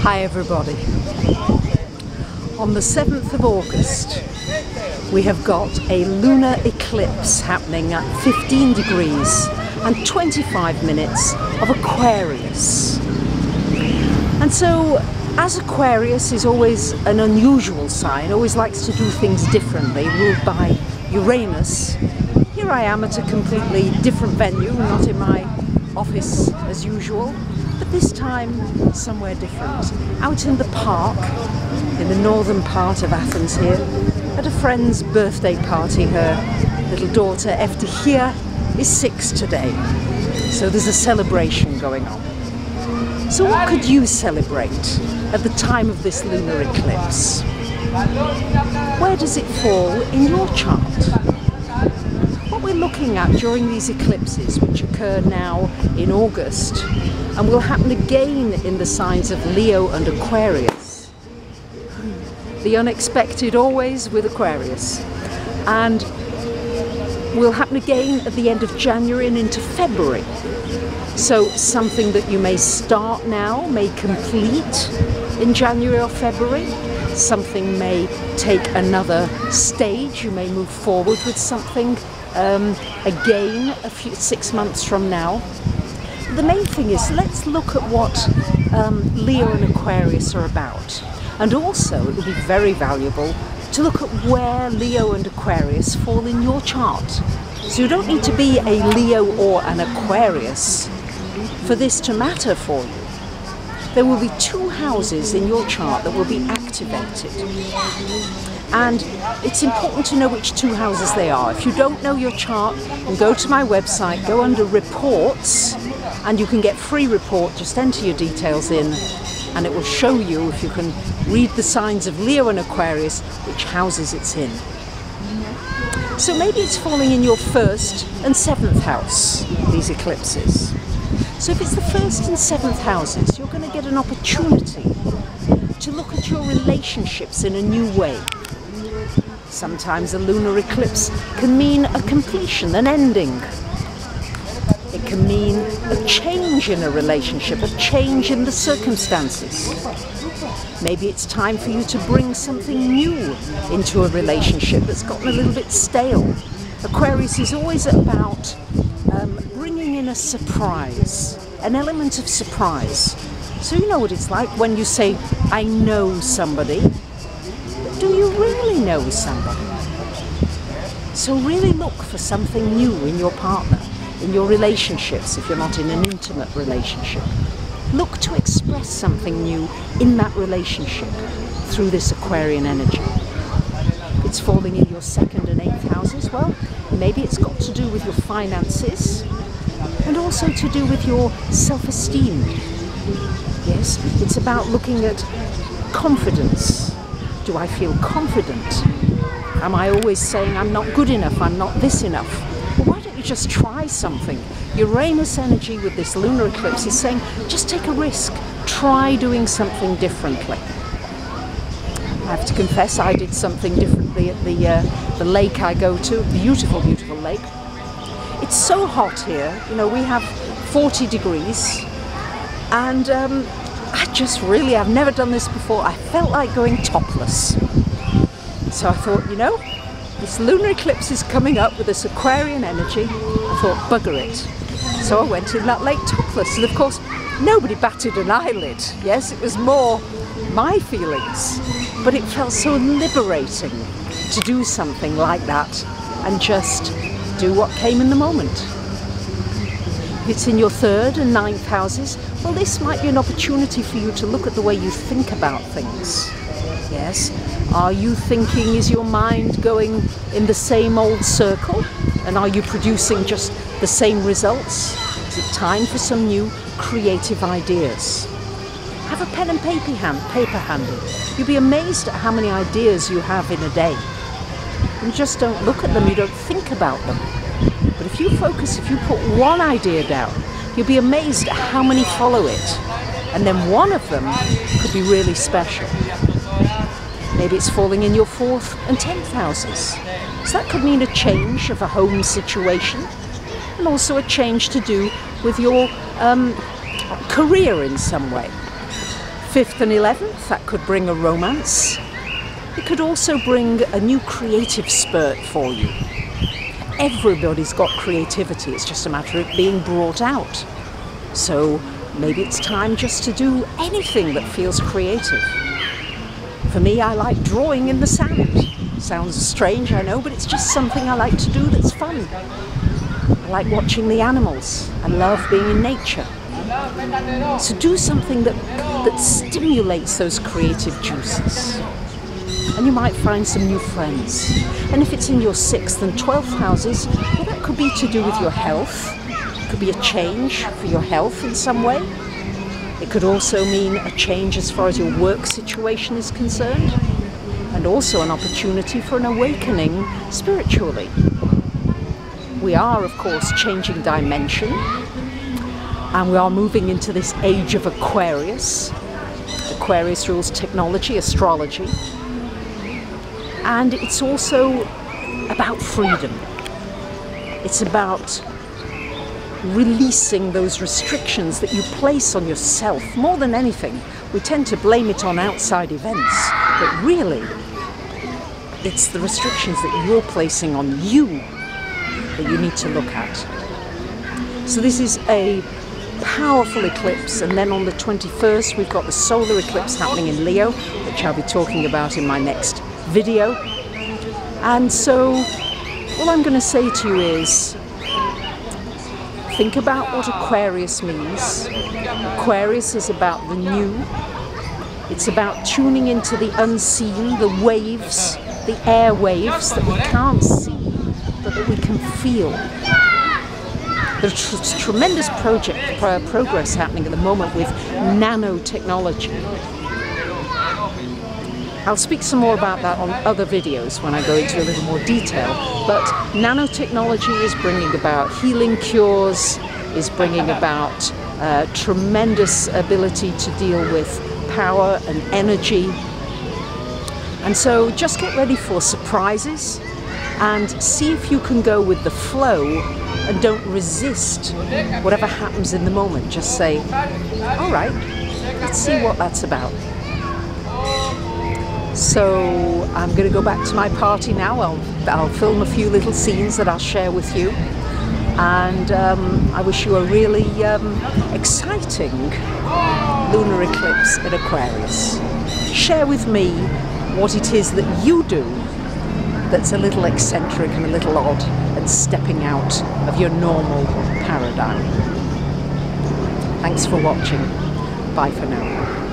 Hi everybody. On the 7th of August we have got a lunar eclipse happening at 15 degrees and 25 minutes of Aquarius. And so, as Aquarius is always an unusual sign, always likes to do things differently, ruled by Uranus, here I am at a completely different venue, not in my office as usual, but this time somewhere different. Out in the park, in the northern part of Athens here, at a friend's birthday party. Her little daughter Evtihia is 6 today, so there's a celebration going on. So what could you celebrate at the time of this lunar eclipse? Where does it fall in your chart? What we're looking at during these eclipses, which occur now in August and will happen again in the signs of Leo and Aquarius. The unexpected always with Aquarius. And will happen again at the end of January and into February. So something that you may start now may complete in January or February. Something may take another stage. You may move forward with something again 6 months from now. The main thing is, let's look at what Leo and Aquarius are about. And also, it will be very valuable to look at where Leo and Aquarius fall in your chart. So you don't need to be a Leo or an Aquarius for this to matter for you. There will be 2 houses in your chart that will be activated. And it's important to know which 2 houses they are. If you don't know your chart, then go to my website, go under reports, and you can get free report. Just enter your details in and it will show you, if you can read the signs of Leo and Aquarius, which houses it's in. So maybe it's falling in your 1st and 7th house, these eclipses. So if it's the 1st and 7th houses, you're going to get an opportunity to look at your relationships in a new way. Sometimes a lunar eclipse can mean a completion, an ending. It can mean a change in a relationship, a change in the circumstances. Maybe it's time for you to bring something new into a relationship that's gotten a little bit stale. Aquarius is always about bringing in a surprise, an element of surprise. So you know what it's like when you say, I know somebody. But do you really know somebody? So really look for something new in your partner, in your relationships, if you're not in an intimate relationship. Look to express something new in that relationship through this Aquarian energy. It's falling in your 2nd and 8th houses. Well, maybe it's got to do with your finances and also to do with your self-esteem. Yes, it's about looking at confidence. Do I feel confident? Am I always saying I'm not good enough, I'm not this enough? Well, why don't you just try something? Uranus energy with this lunar eclipse is saying, just take a risk. Try doing something differently. I have to confess, I did something differently at the lake I go to. Beautiful, beautiful lake. It's so hot here. You know, we have 40 degrees. And I've never done this before. I felt like going topless. So I thought, you know, this lunar eclipse is coming up with this Aquarian energy. I thought, bugger it. So I went in that lake topless. And of course, nobody batted an eyelid. Yes, it was more my feelings. But it felt so liberating to do something like that and just do what came in the moment. If it's in your 3rd and 9th houses, well, this might be an opportunity for you to look at the way you think about things. Yes, are you thinking, is your mind going in the same old circle? And are you producing just the same results? Is it time for some new creative ideas? Have a pen and paper handy. You'll be amazed at how many ideas you have in a day. You just don't look at them, you don't think about them. But if you focus, if you put one idea down, you'll be amazed at how many follow it. And then one of them could be really special. Maybe it's falling in your 4th and 10th houses. So that could mean a change of a home situation and also a change to do with your career in some way. 5th and 11th, that could bring a romance. It could also bring a new creative spurt for you. Everybody's got creativity, it's just a matter of being brought out. So maybe it's time just to do anything that feels creative. For me, I like drawing in the sand. Sounds strange, I know, but it's just something I like to do that's fun. I like watching the animals. I love being in nature. So do something that stimulates those creative juices. And you might find some new friends. And if it's in your 6th and 12th houses, well, that could be to do with your health. It could be a change for your health in some way. It could also mean a change as far as your work situation is concerned. And also an opportunity for an awakening spiritually. We are, of course, changing dimension. And we are moving into this age of Aquarius. Aquarius rules technology, astrology. And it's also about freedom. It's about releasing those restrictions that you place on yourself. More than anything, we tend to blame it on outside events, but really, it's the restrictions that you're placing on you that you need to look at. So this is a powerful eclipse, and then on the 21st we've got the solar eclipse happening in Leo, which I'll be talking about in my next video. And so all I'm going to say to you is think about what Aquarius means. Aquarius is about the new. It's about tuning into the unseen, the waves, the air waves that we can't see but that we can feel. There's tremendous progress happening at the moment with nanotechnology. I'll speak some more about that on other videos when I go into a little more detail, but nanotechnology is bringing about healing cures, is bringing about tremendous ability to deal with power and energy. And so just get ready for surprises and see if you can go with the flow and don't resist whatever happens in the moment. Just say, all right, let's see what that's about. So I'm going to go back to my party now. I'll film a few little scenes that I'll share with you. And I wish you a really exciting lunar eclipse in Aquarius. Share with me what it is that you do that's a little eccentric and a little odd and stepping out of your normal paradigm. Thanks for watching. Bye for now.